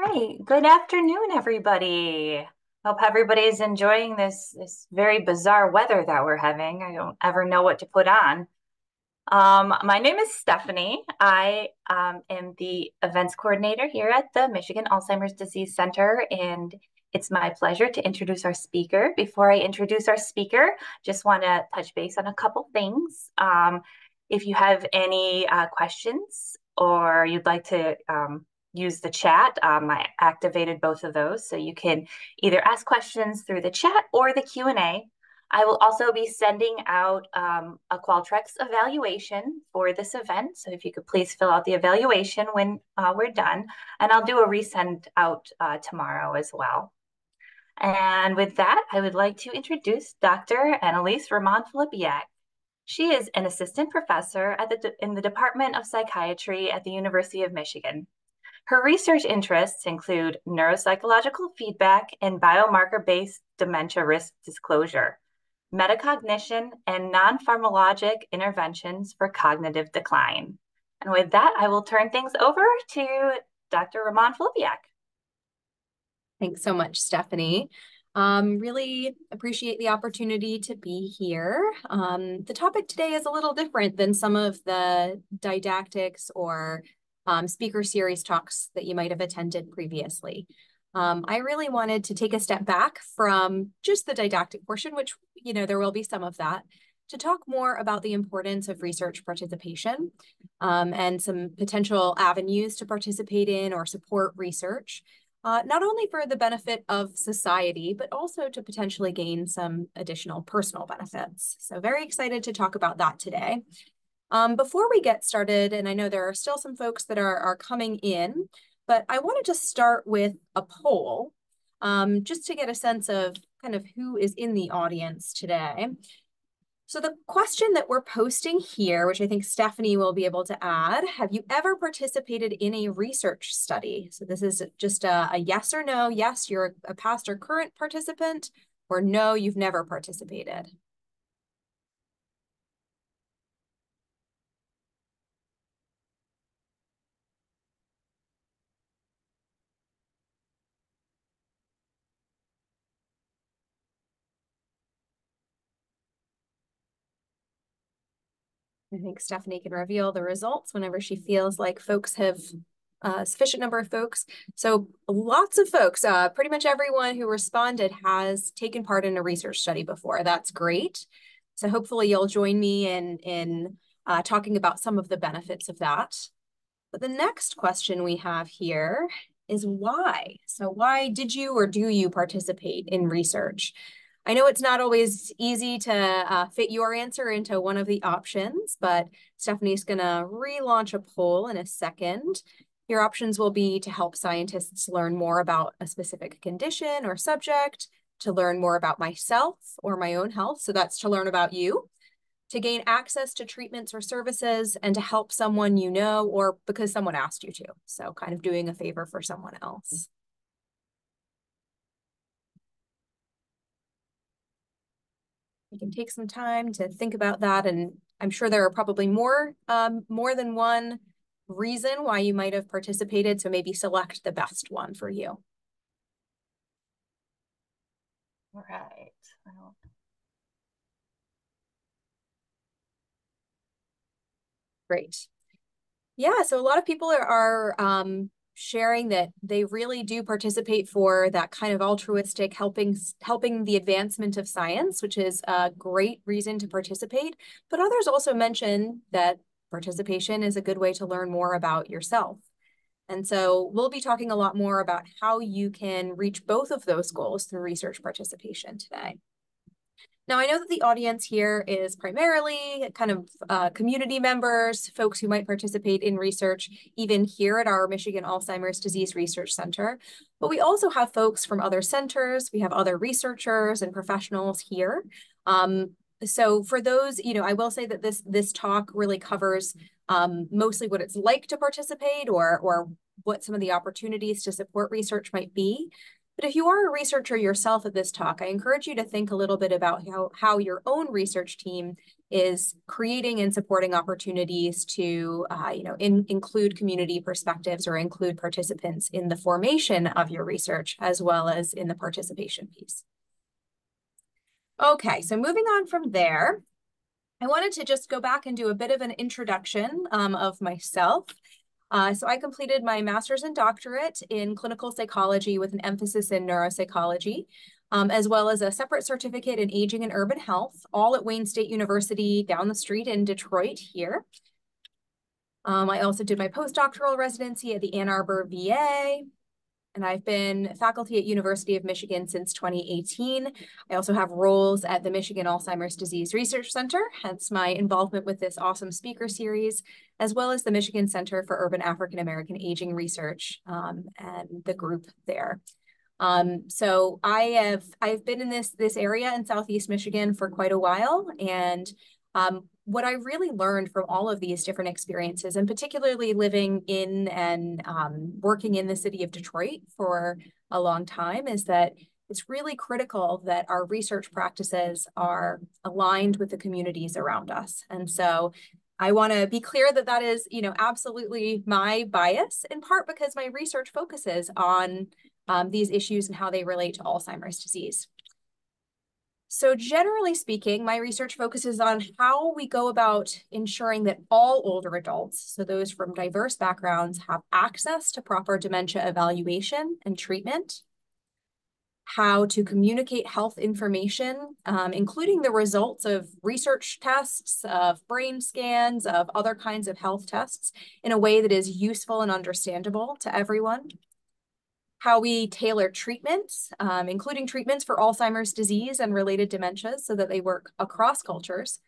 right. Good afternoon, everybody. Hope everybody's enjoying this very bizarre weather that we're having. I don't ever know what to put on. My name is Stephanie. I am the events coordinator here at the Michigan Alzheimer's Disease Center, and it's my pleasure to introduce our speaker. Before I introduce our speaker, just want to touch base on a couple things. If you have any questions or you'd like to use the chat, I activated both of those, so you can either ask questions through the chat or the Q&A. I will also be sending out a Qualtrics evaluation for this event. So if you could please fill out the evaluation when we're done, and I'll do a resend out tomorrow as well. And with that, I would like to introduce Dr. Annalise Rahman-Filipiak. She is an assistant professor in the Department of Psychiatry at the University of Michigan. Her research interests include neuropsychological feedback and biomarker-based dementia risk disclosure, metacognition, and non-pharmacologic interventions for cognitive decline. And with that, I will turn things over to Dr. Rahman-Filipiak. Thanks so much, Stephanie. Really appreciate the opportunity to be here. The topic today is a little different than some of the didactics or speaker series talks that you might have attended previously. I really wanted to take a step back from just the didactic portion, which, there will be some of that, to talk more about the importance of research participation and some potential avenues to participate in or support research, not only for the benefit of society, but also to potentially gain some additional personal benefits. So very excited to talk about that today. Before we get started, and I know there are still some folks that are coming in, but I wanted to start with a poll, just to get a sense of kind of who is in the audience today. So the question that we're posting here, which I think Stephanie will be able to add, have you ever participated in a research study? So this is just a yes or no. Yes, you're a past or current participant, or no, you've never participated. I think Stephanie can reveal the results whenever she feels like folks have sufficient number of folks. So lots of folks, pretty much everyone who responded has taken part in a research study before. That's great. So hopefully you'll join me in talking about some of the benefits of that. But the next question we have here is why? So why did you or do you participate in research? I know it's not always easy to fit your answer into one of the options, but Stephanie's going to relaunch a poll in a second. Your options will be to help scientists learn more about a specific condition or subject, to learn more about myself or my own health. So that's to learn about you, to gain access to treatments or services, and to help someone you know or because someone asked you to. So kind of doing a favor for someone else. You can take some time to think about that, and I'm sure there are probably more than one reason why you might have participated, so maybe select the best one for you. All right. Great. Yeah, so a lot of people are sharing that they really do participate for that kind of altruistic helping the advancement of science, which is a great reason to participate. But others also mention that participation is a good way to learn more about yourself. And so we'll be talking a lot more about how you can reach both of those goals through research participation today. Now, I know that the audience here is primarily kind of community members, folks who might participate in research, even here at our Michigan Alzheimer's Disease Research Center. But we also have folks from other centers. We have other researchers and professionals here. So for those, I will say that this talk really covers mostly what it's like to participate or what some of the opportunities to support research might be. But if you are a researcher yourself at this talk, I encourage you to think a little bit about how your own research team is creating and supporting opportunities to include community perspectives or include participants in the formation of your research as well as in the participation piece. Okay, so moving on from there, I wanted to just go back and do a bit of an introduction of myself. So I completed my master's and doctorate in clinical psychology with an emphasis in neuropsychology, as well as a separate certificate in aging and urban health, all at Wayne State University down the street in Detroit here. I also did my postdoctoral residency at the Ann Arbor VA, and I've been faculty at University of Michigan since 2018. I also have roles at the Michigan Alzheimer's Disease Research Center, hence my involvement with this awesome speaker series, as well as the Michigan Center for Urban African American Aging Research and the group there. So I've been in this area in Southeast Michigan for quite a while, and what I really learned from all of these different experiences, and particularly living in and working in the city of Detroit for a long time, is that it's really critical that our research practices are aligned with the communities around us. And so I want to be clear that that is, absolutely my bias, in part because my research focuses on these issues and how they relate to Alzheimer's disease. So generally speaking, my research focuses on how we go about ensuring that all older adults, so those from diverse backgrounds, have access to proper dementia evaluation and treatment, how to communicate health information, including the results of research tests, of brain scans, of other kinds of health tests, in a way that is useful and understandable to everyone, how we tailor treatments, including treatments for Alzheimer's disease and related dementias so that they work across cultures,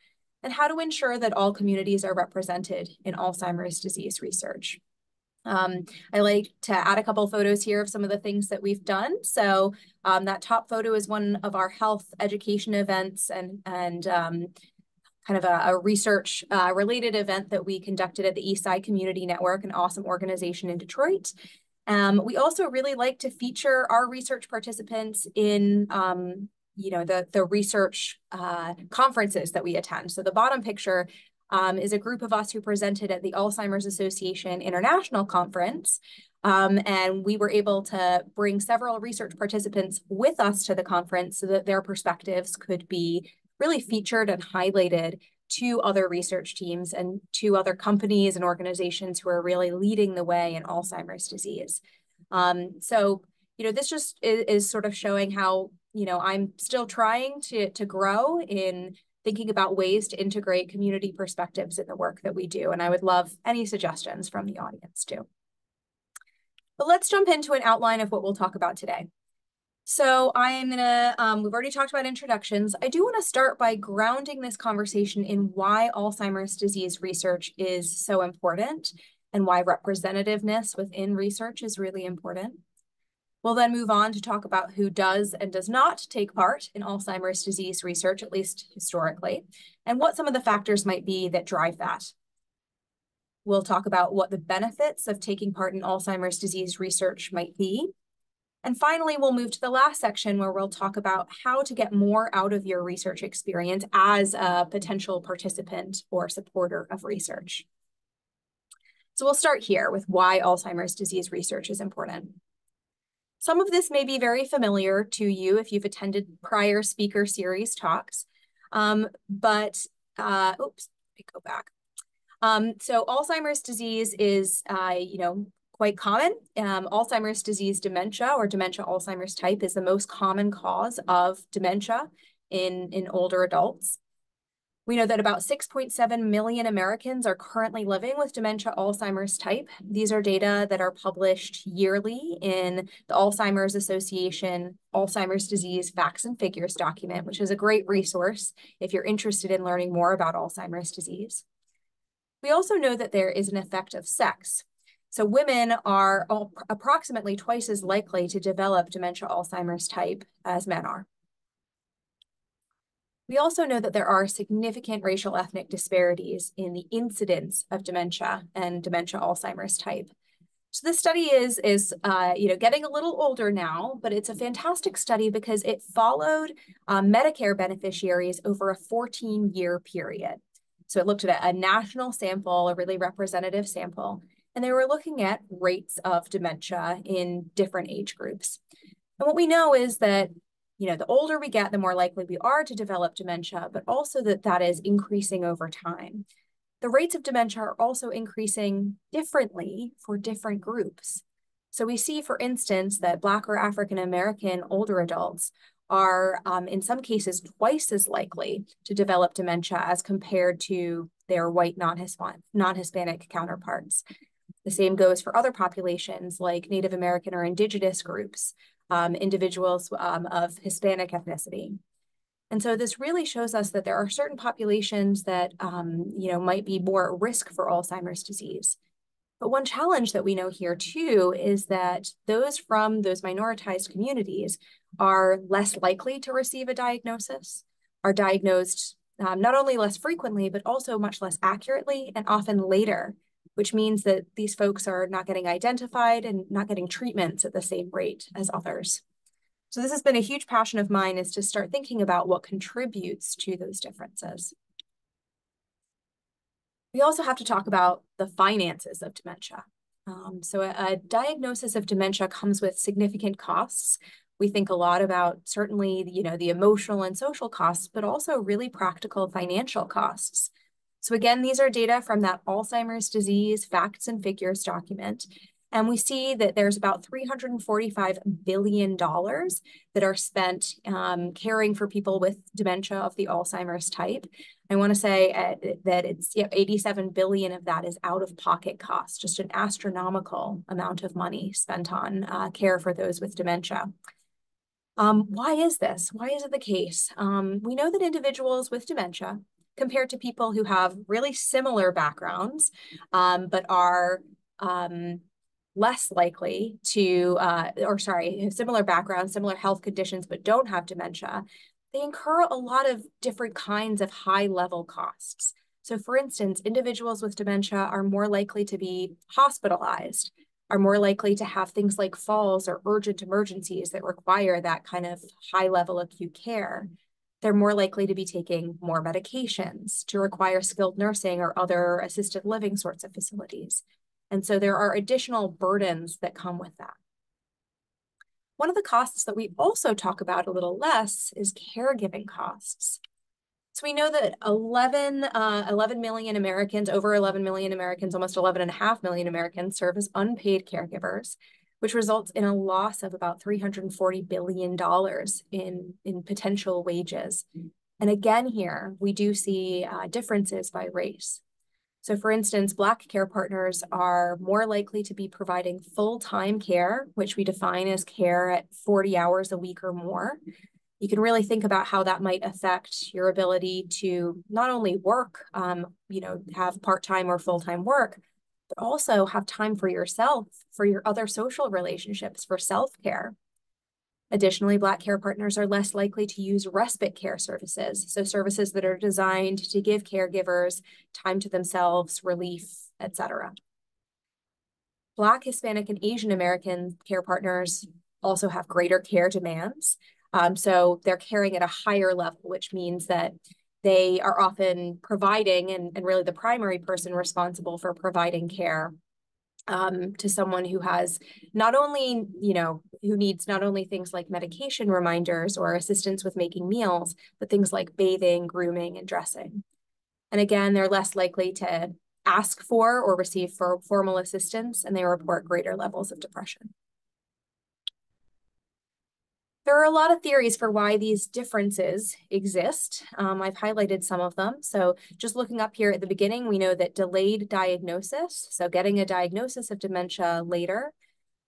and how to ensure that all communities are represented in Alzheimer's disease research. I like to add a couple photos here of some of the things that we've done. So that top photo is one of our health education events and kind of a research related event that we conducted at the Eastside Community Network, an awesome organization in Detroit. We also really like to feature our research participants in the research conferences that we attend. So the bottom picture is a group of us who presented at the Alzheimer's Association International Conference. And we were able to bring several research participants with us to the conference so that their perspectives could be really featured and highlighted to other research teams and to other companies and organizations who are really leading the way in Alzheimer's disease. So, this just is sort of showing how, I'm still trying to grow in thinking about ways to integrate community perspectives in the work that we do. And I would love any suggestions from the audience too. But let's jump into an outline of what we'll talk about today. So I'm gonna, we've already talked about introductions. I do wanna start by grounding this conversation in why Alzheimer's disease research is so important and why representativeness within research is really important. We'll then move on to talk about who does and does not take part in Alzheimer's disease research, at least historically, and what some of the factors might be that drive that. We'll talk about what the benefits of taking part in Alzheimer's disease research might be. And finally, we'll move to the last section where we'll talk about how to get more out of your research experience as a potential participant or supporter of research. So we'll start here with why Alzheimer's disease research is important. Some of this may be very familiar to you if you've attended prior speaker series talks, oops, let me go back. So Alzheimer's disease is, quite common. Alzheimer's disease dementia or dementia Alzheimer's type is the most common cause of dementia in older adults. We know that about 6.7 million Americans are currently living with dementia Alzheimer's type. These are data that are published yearly in the Alzheimer's Association Alzheimer's Disease Facts and Figures document, which is a great resource if you're interested in learning more about Alzheimer's disease. We also know that there is an effect of sex. So women are approximately twice as likely to develop dementia Alzheimer's type as men are. We also know that there are significant racial ethnic disparities in the incidence of dementia and dementia Alzheimer's type. So this study is getting a little older now, but it's a fantastic study because it followed Medicare beneficiaries over a 14-year period. So it looked at a national sample, a really representative sample, and they were looking at rates of dementia in different age groups. And what we know is that, the older we get, the more likely we are to develop dementia, but also that is increasing over time. The rates of dementia are also increasing differently for different groups. So we see, for instance, that Black or African American older adults are, in some cases, twice as likely to develop dementia as compared to their white non-Hispanic counterparts. The same goes for other populations like Native American or indigenous groups, individuals of Hispanic ethnicity. And so this really shows us that there are certain populations that, might be more at risk for Alzheimer's disease. But one challenge that we know here too is that those from those minoritized communities are less likely to receive a diagnosis, are diagnosed not only less frequently, but also much less accurately and often later, which means that these folks are not getting identified and not getting treatments at the same rate as others. So this has been a huge passion of mine, is to start thinking about what contributes to those differences. We also have to talk about the finances of dementia. So a diagnosis of dementia comes with significant costs. We think a lot about certainly, the emotional and social costs, but also really practical financial costs. So again, these are data from that Alzheimer's disease facts and figures document. And we see that there's about $345 billion that are spent caring for people with dementia of the Alzheimer's type. I want to say that it's 87 billion of that is out-of-pocket costs, just an astronomical amount of money spent on care for those with dementia. Why is this? Why is it the case? We know that individuals with dementia, compared to people who have really similar backgrounds, but are less likely to, similar backgrounds, similar health conditions, but don't have dementia, they incur a lot of different kinds of high-level costs. So for instance, individuals with dementia are more likely to be hospitalized, are more likely to have things like falls or urgent emergencies that require that kind of high-level acute care. They're more likely to be taking more medications, to require skilled nursing or other assisted living sorts of facilities. And so there are additional burdens that come with that. One of the costs that we also talk about a little less is caregiving costs. So we know that 11 million Americans, over 11 million Americans, almost 11.5 million Americans serve as unpaid caregivers, which results in a loss of about $340 billion in potential wages. And again, here, we do see differences by race. So for instance, Black care partners are more likely to be providing full-time care, which we define as care at 40 hours a week or more. You can really think about how that might affect your ability to not only work, have part-time or full-time work, but also have time for yourself, for your other social relationships, for self-care. Additionally, Black care partners are less likely to use respite care services, so services that are designed to give caregivers time to themselves, relief, etc. Black, Hispanic, and Asian American care partners also have greater care demands. So they're caring at a higher level, which means that they are often providing and really the primary person responsible for providing care to someone who has not only, who needs not only things like medication reminders or assistance with making meals, but things like bathing, grooming, and dressing. And again, they're less likely to ask for or receive formal assistance, and they report greater levels of depression. There are a lot of theories for why these differences exist. I've highlighted some of them. So just looking up here at the beginning, we know that delayed diagnosis, so getting a diagnosis of dementia later,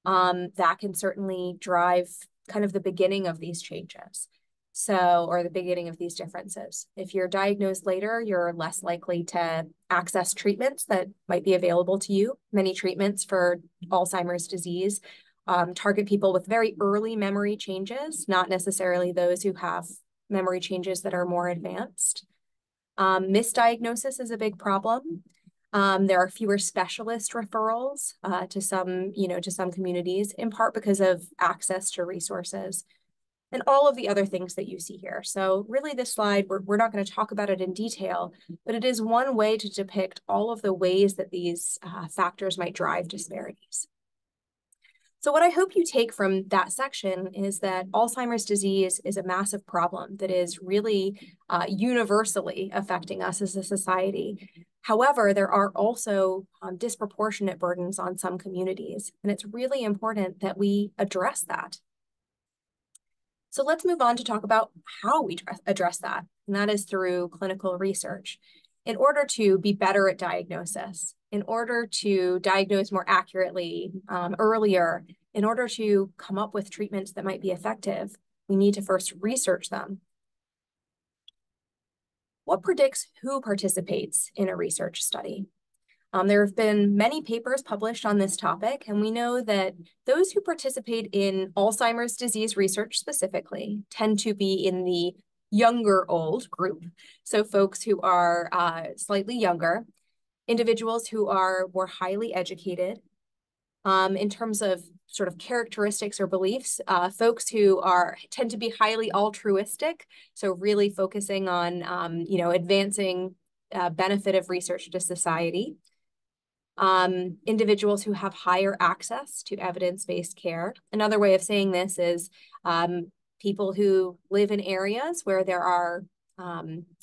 that can certainly drive kind of the beginning of these changes. So, or the beginning of these differences. If you're diagnosed later, you're less likely to access treatments that might be available to you. Many treatments for Alzheimer's disease target people with very early memory changes, not necessarily those who have memory changes that are more advanced. Misdiagnosis is a big problem. There are fewer specialist referrals to some communities, in part because of access to resources and all of the other things that you see here. So really this slide, we're not going to talk about it in detail, but it is one way to depict all of the ways that these factors might drive disparities. So what I hope you take from that section is that Alzheimer's disease is a massive problem that is really universally affecting us as a society. However, there are also disproportionate burdens on some communities, and it's really important that we address that. So let's move on to talk about how we address that, and that is through clinical research. In order to be better at diagnosis, in order to diagnose more accurately earlier, in order to come up with treatments that might be effective, we need to first research them. What predicts who participates in a research study? There have been many papers published on this topic, and we know that those who participate in Alzheimer's disease research specifically tend to be in the younger old group. So folks who are slightly younger, individuals who are more highly educated. In terms of sort of characteristics or beliefs, folks who tend to be highly altruistic, so really focusing on advancing benefit of research to society. Individuals who have higher access to evidence-based care. Another way of saying this is people who live in areas where there are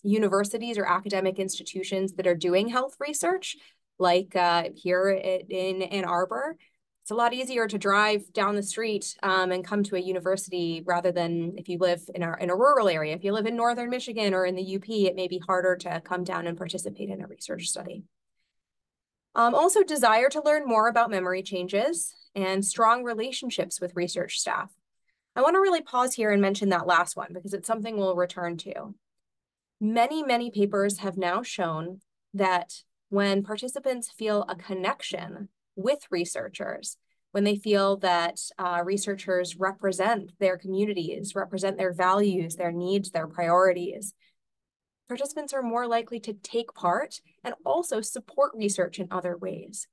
universities or academic institutions that are doing health research, like here in Ann Arbor. It's a lot easier to drive down the street and come to a university rather than if you live in a rural area. If you live in northern Michigan or in the UP, it may be harder to come down and participate in a research study. Also, desire to learn more about memory changes and strong relationships with research staff. I want to really pause here and mention that last one because it's something we'll return to. Many, many papers have now shown that when participants feel a connection with researchers, when they feel that researchers represent their communities, represent their values, their needs, their priorities, participants are more likely to take part and also support research in other ways.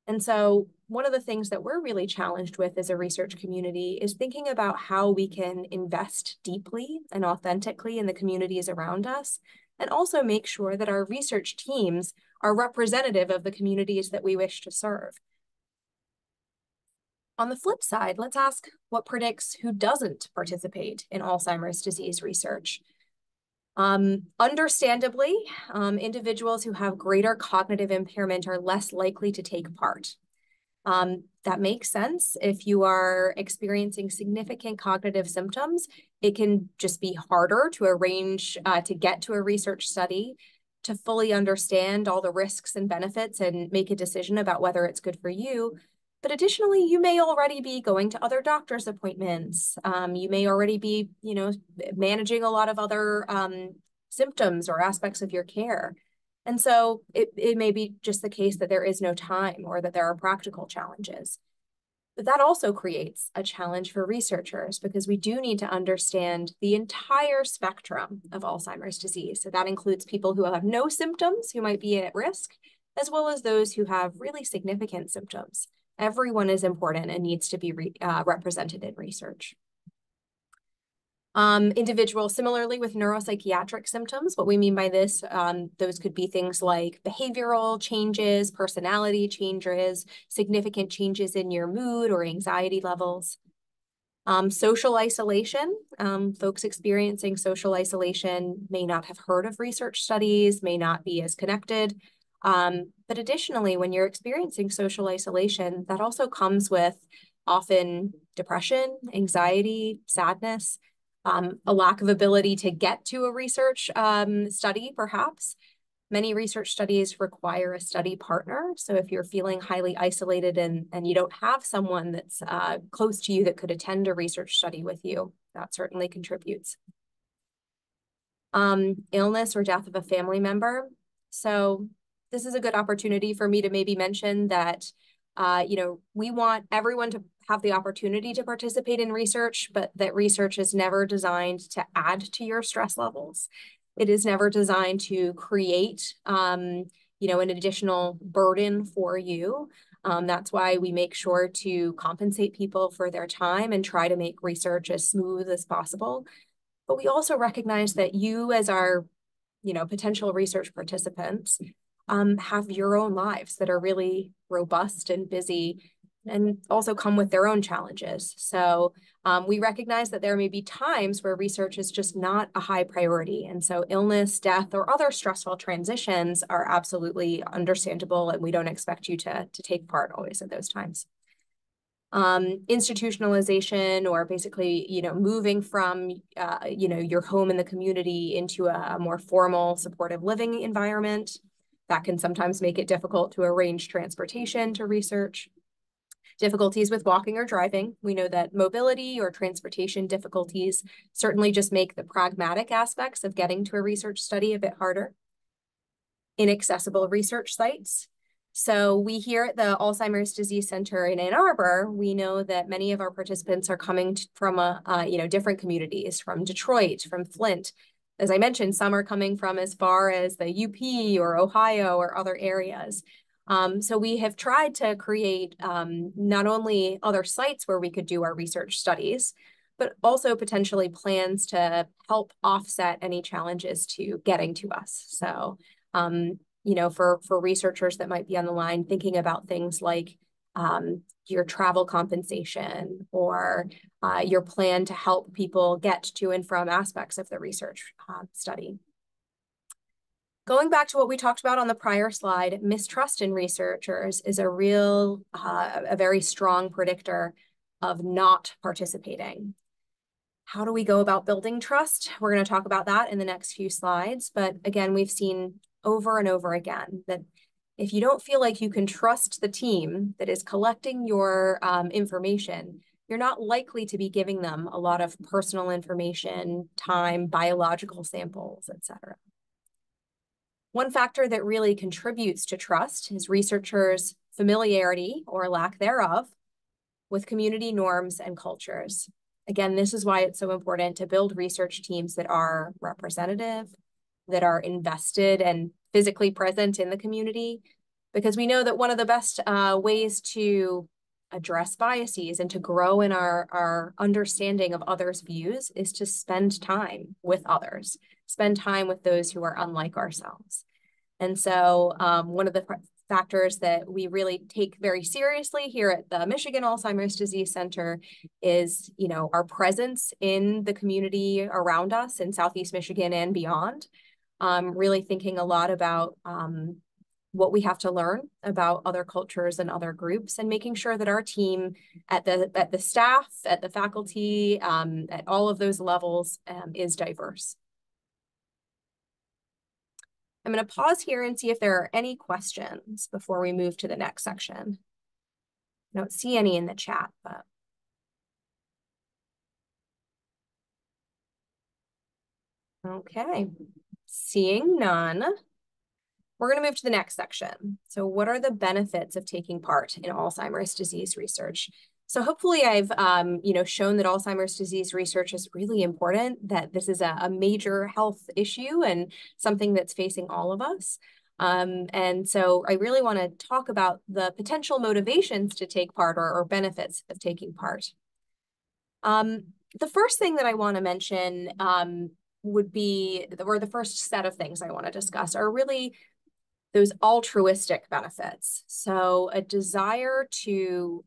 And so one of the things that we're really challenged with as a research community is thinking about how we can invest deeply and authentically in the communities around us, and also make sure that our research teams are representative of the communities that we wish to serve. On the flip side, let's ask what predicts who doesn't participate in Alzheimer's disease research. Understandably, individuals who have greater cognitive impairment are less likely to take part. That makes sense. If you are experiencing significant cognitive symptoms, it can just be harder to arrange to get to a research study, to fully understand all the risks and benefits and make a decision about whether it's good for you. But additionally, you may already be going to other doctor's appointments. You may already be, managing a lot of other symptoms or aspects of your care. And so it may be just the case that there is no time or that there are practical challenges. But that also creates a challenge for researchers because we do need to understand the entire spectrum of Alzheimer's disease. So that includes people who have no symptoms, who might be at risk, as well as those who have really significant symptoms. Everyone is important and needs to be represented in research. Individuals similarly with neuropsychiatric symptoms, what we mean by this, those could be things like behavioral changes, personality changes, significant changes in your mood or anxiety levels. Social isolation, folks experiencing social isolation may not have heard of research studies, may not be as connected. But additionally, when you're experiencing social isolation, that also comes with often depression, anxiety, sadness, a lack of ability to get to a research study, perhaps. Many research studies require a study partner. So if you're feeling highly isolated and you don't have someone that's close to you that could attend a research study with you, that certainly contributes. Illness or death of a family member. So this is a good opportunity for me to maybe mention that, we want everyone to have the opportunity to participate in research, but that research is never designed to add to your stress levels. It is never designed to create, an additional burden for you. That's why we make sure to compensate people for their time and try to make research as smooth as possible. But we also recognize that you, as our potential research participants, have your own lives that are really robust and busy and also come with their own challenges. So we recognize that there may be times where research is just not a high priority. And so illness, death, or other stressful transitions are absolutely understandable, and we don't expect you to take part always at those times. Institutionalization, or basically, moving from, your home in the community into a more formal supportive living environment, that can sometimes make it difficult to arrange transportation to research. Difficulties with walking or driving. We know that mobility or transportation difficulties certainly just make the pragmatic aspects of getting to a research study a bit harder. Inaccessible research sites. So we here at the Alzheimer's Disease Center in Ann Arbor, we know that many of our participants are coming from different communities, from Detroit, from Flint. As I mentioned, some are coming from as far as the UP or Ohio or other areas. So we have tried to create not only other sites where we could do our research studies, but also potentially plans to help offset any challenges to getting to us. So for researchers that might be on the line, thinking about things like your travel compensation, or your plan to help people get to and from aspects of the research study. Going back to what we talked about on the prior slide, mistrust in researchers is a very strong predictor of not participating. How do we go about building trust? We're going to talk about that in the next few slides. But again, we've seen over and over again that if you don't feel like you can trust the team that is collecting your information, you're not likely to be giving them a lot of personal information, time, biological samples, etc. One factor that really contributes to trust is researchers' familiarity, or lack thereof, with community norms and cultures. Again, this is why it's so important to build research teams that are representative, that are invested and physically present in the community, because we know that one of the best ways to address biases and to grow in our understanding of others' views is to spend time with others, spend time with those who are unlike ourselves. And so one of the factors that we really take very seriously here at the Michigan Alzheimer's Disease Center is, our presence in the community around us in Southeast Michigan and beyond. Really thinking a lot about what we have to learn about other cultures and other groups, and making sure that our team at the staff, at the faculty, at all of those levels is diverse. I'm going to pause here and see if there are any questions before we move to the next section. I don't see any in the chat, but. Okay, seeing none. We're going to move to the next section. So what are the benefits of taking part in Alzheimer's disease research? So hopefully I've shown that Alzheimer's disease research is really important, that this is a major health issue and something that's facing all of us. And so I really want to talk about the potential motivations to take part, or benefits of taking part. The first thing that I want to mention would be, or the first set of things I want to discuss are really those altruistic benefits. So a desire to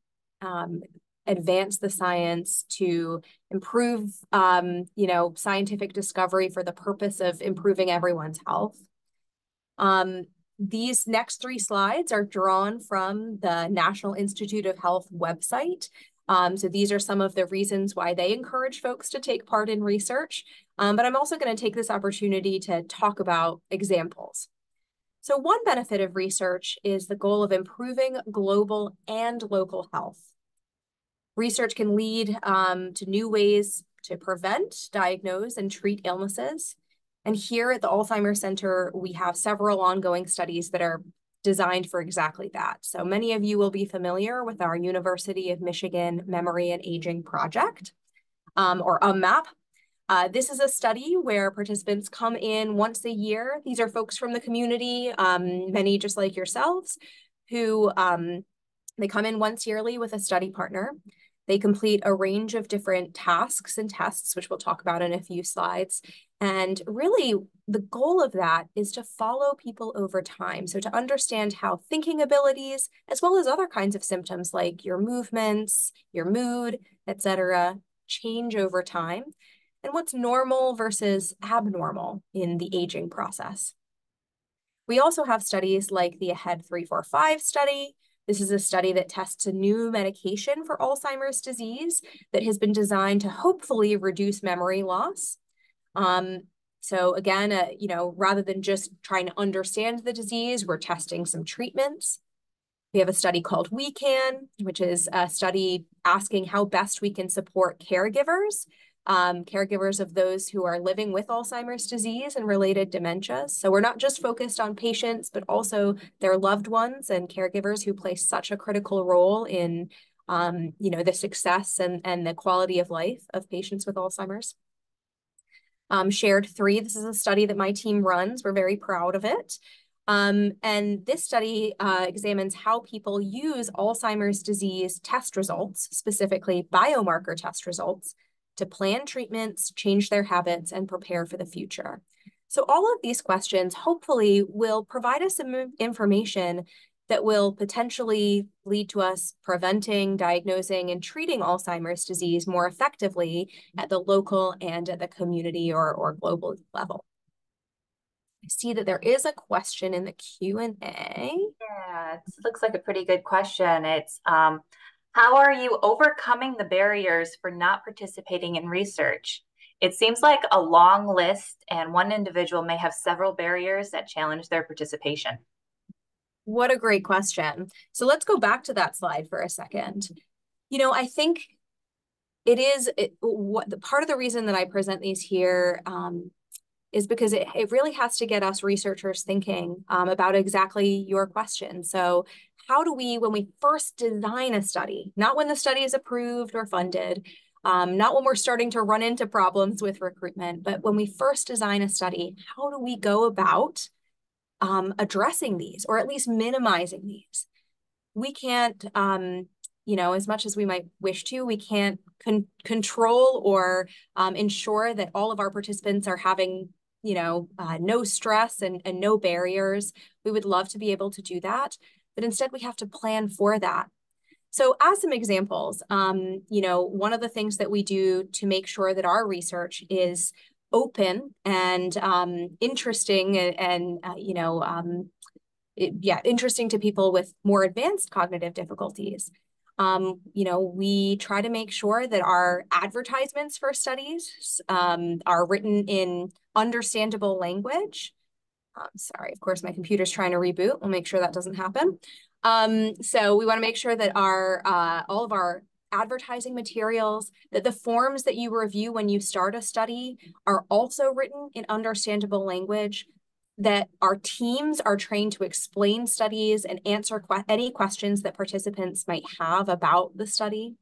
advance the science, to improve, scientific discovery for the purpose of improving everyone's health. These next 3 slides are drawn from the National Institute of Health website. So these are some of the reasons why they encourage folks to take part in research. But I'm also going to take this opportunity to talk about examples. So one benefit of research is the goal of improving global and local health. Research can lead to new ways to prevent, diagnose, and treat illnesses. And here at the Alzheimer's Center, we have several ongoing studies that are designed for exactly that. So many of you will be familiar with our University of Michigan Memory and Aging Project, or UMMAP. This is a study where participants come in once a year. These are folks from the community, many just like yourselves, who they come in once yearly with a study partner. They complete a range of different tasks and tests, which we'll talk about in a few slides. And really, the goal of that is to follow people over time. So to understand how thinking abilities, as well as other kinds of symptoms like your movements, your mood, etc., change over time, and what's normal versus abnormal in the aging process. We also have studies like the AHEAD 345 study. This is a study that tests a new medication for Alzheimer's disease that has been designed to hopefully reduce memory loss. So again, rather than just trying to understand the disease, we're testing some treatments. We have a study called We Can, which is a study asking how best we can support caregivers of those who are living with Alzheimer's disease and related dementias. So we're not just focused on patients, but also their loved ones and caregivers who play such a critical role in the success and the quality of life of patients with Alzheimer's. Shared 3, this is a study that my team runs. We're very proud of it. And this study examines how people use Alzheimer's disease test results, specifically biomarker test results, to plan treatments, change their habits, and prepare for the future. So all of these questions hopefully will provide us some information that will potentially lead to us preventing, diagnosing, and treating Alzheimer's disease more effectively at the local and at the community or global level. I see that there is a question in the Q&A. Yeah, it looks like a pretty good question. It's how are you overcoming the barriers for not participating in research? It seems like a long list, and one individual may have several barriers that challenge their participation. What a great question. So let's go back to that slide for a second. I think part of the reason that I present these here is because it really has to get us researchers thinking about exactly your question. So how do we, when we first design a study, not when the study is approved or funded, not when we're starting to run into problems with recruitment, but when we first design a study, how do we go about addressing these, or at least minimizing these? We can't, as much as we might wish to, we can't control or ensure that all of our participants are having, no stress and no barriers. We would love to be able to do that, but instead we have to plan for that. So as some examples, one of the things that we do to make sure that our research is open and interesting and interesting to people with more advanced cognitive difficulties. We try to make sure that our advertisements for studies are written in understandable language. Sorry, of course, my computer's trying to reboot. We'll make sure that doesn't happen. So we want to make sure that all of our advertising materials, that the forms that you review when you start a study are also written in understandable language, that our teams are trained to explain studies and answer any questions that participants might have about the study.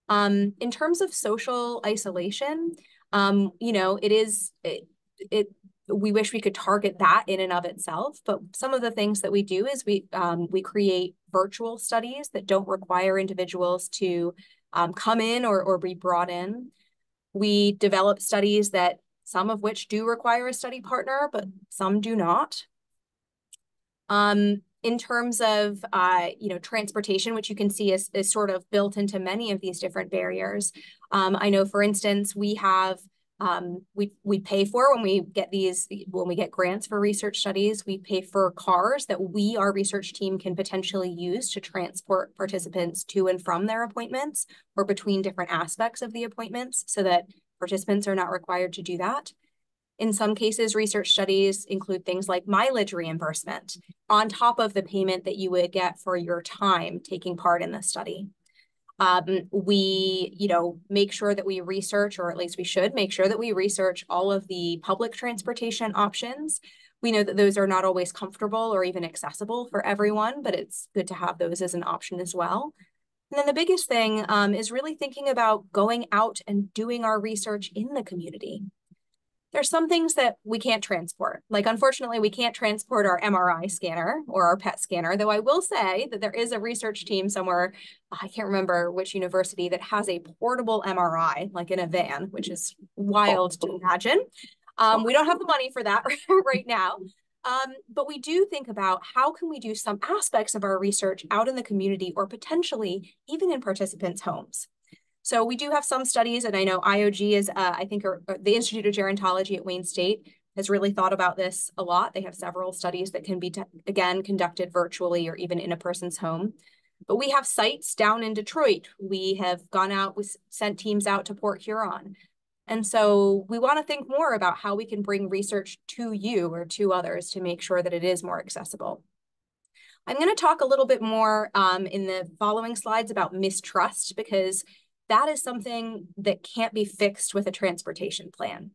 In terms of social isolation, we wish we could target that in and of itself, but some of the things that we do is we create virtual studies that don't require individuals to come in or be brought in. We develop studies that some of which do require a study partner, but some do not. In terms of transportation, which you can see is sort of built into many of these different barriers. I know, for instance, we have we pay for when we get grants for research studies, we pay for cars that our research team can potentially use to transport participants to and from their appointments or between different aspects of the appointments so that participants are not required to do that. In some cases, research studies include things like mileage reimbursement on top of the payment that you would get for your time taking part in the study. We, make sure that we research, or at least we should make sure that we research all of the public transportation options. We know that those are not always comfortable or even accessible for everyone, but it's good to have those as an option as well. And then the biggest thing is really thinking about going out and doing our research in the community. There's some things that we can't transport. Like, unfortunately, we can't transport our MRI scanner or our PET scanner, though I will say that there is a research team somewhere, I can't remember which university, that has a portable MRI, like in a van, which is wild to imagine. We don't have the money for that right now. But we do think about how can we do some aspects of our research out in the community or potentially even in participants' homes. So we do have some studies, and I know IOG is, I think, the Institute of Gerontology at Wayne State has really thought about this a lot. They have several studies that can be, again, conducted virtually or even in a person's home. But we have sites down in Detroit. We have gone out, we sent teams out to Port Huron. And so we want to think more about how we can bring research to you or to others to make sure that it is more accessible. I'm going to talk a little bit more in the following slides about mistrust, because that is something that can't be fixed with a transportation plan.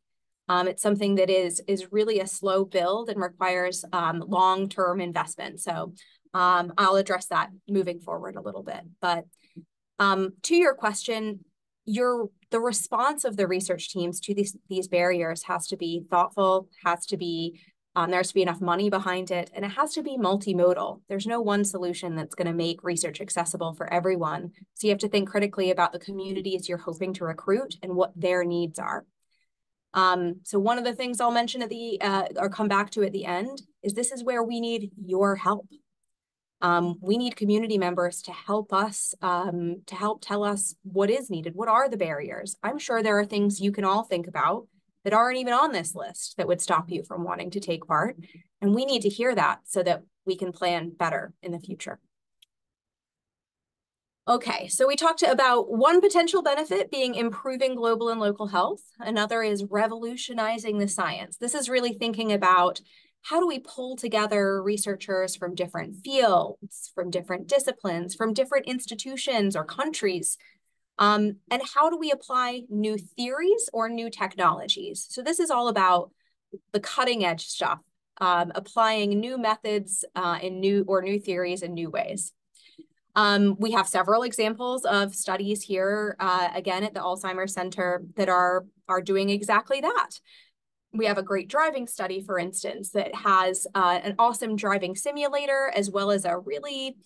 It's something that is really a slow build and requires long-term investment. So I'll address that moving forward a little bit. But to your question, the response of the research teams to these barriers has to be thoughtful, has to be there has to be enough money behind it, and it has to be multimodal. There's no one solution that's going to make research accessible for everyone. So you have to think critically about the communities you're hoping to recruit and what their needs are. So one of the things I'll mention at the or come back to at the end is this is where we need your help. We need community members to help us, to help tell us what is needed. What are the barriers? I'm sure there are things you can all think about that aren't even on this list that would stop you from wanting to take part. And we need to hear that so that we can plan better in the future. Okay, so we talked about one potential benefit being improving global and local health. Another is revolutionizing the science. This is really thinking about how do we pull together researchers from different fields, from different disciplines, from different institutions or countries, and how do we apply new theories or new technologies? So this is all about the cutting edge stuff, applying new methods in new theories in new ways. We have several examples of studies here, again, at the Alzheimer's Center that are doing exactly that. We have a great driving study, for instance, that has an awesome driving simulator, as well as a really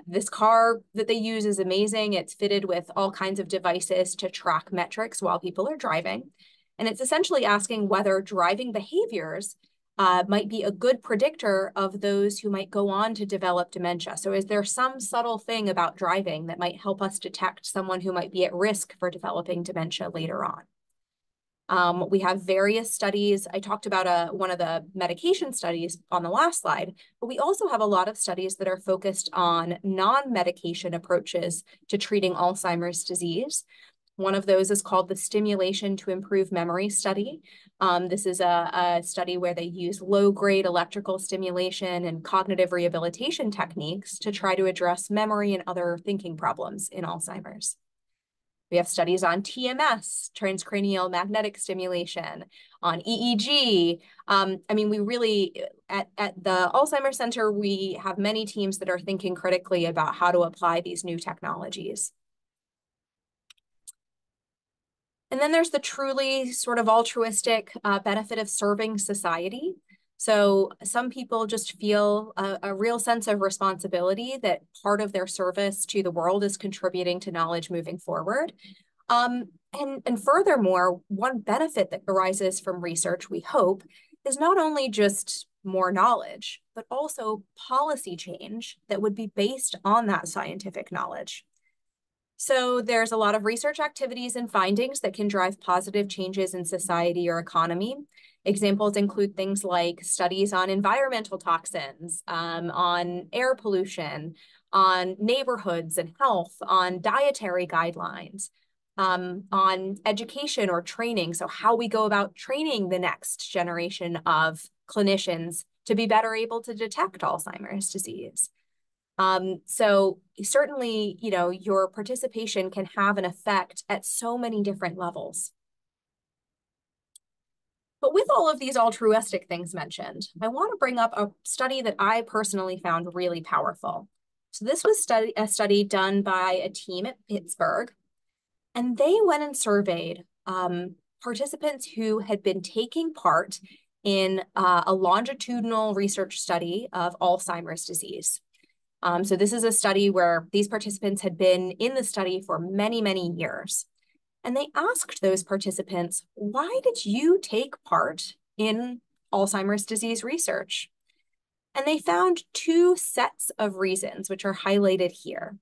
this car that they use is amazing. It's fitted with all kinds of devices to track metrics while people are driving. And it's essentially asking whether driving behaviors might be a good predictor of those who might go on to develop dementia. So is there some subtle thing about driving that might help us detect someone who might be at risk for developing dementia later on? We have various studies. I talked about one of the medication studies on the last slide, but we also have a lot of studies that are focused on non-medication approaches to treating Alzheimer's disease. One of those is called the Stimulation to Improve Memory study. This is a study where they use low-grade electrical stimulation and cognitive rehabilitation techniques to try to address memory and other thinking problems in Alzheimer's. We have studies on TMS, transcranial magnetic stimulation, on EEG. I mean, we really, at the Alzheimer's Center, we have many teams that are thinking critically about how to apply these new technologies. And then there's the truly sort of altruistic benefit of serving society. So some people just feel a real sense of responsibility that part of their service to the world is contributing to knowledge moving forward. And furthermore, one benefit that arises from research, we hope, is not only just more knowledge, but also policy change that would be based on that scientific knowledge. So there's a lot of research activities and findings that can drive positive changes in society or economy. Examples include things like studies on environmental toxins, on air pollution, on neighborhoods and health, on dietary guidelines, on education or training. So how we go about training the next generation of clinicians to be better able to detect Alzheimer's disease. So certainly, you know, your participation can have an effect at so many different levels. But with all of these altruistic things mentioned, I want to bring up a study that I personally found really powerful. So this was a study done by a team at Pittsburgh, and they went and surveyed participants who had been taking part in a longitudinal research study of Alzheimer's disease. So this is a study where these participants had been in the study for many, many years. And they asked those participants, why did you take part in Alzheimer's disease research? And they found two sets of reasons, which are highlighted here.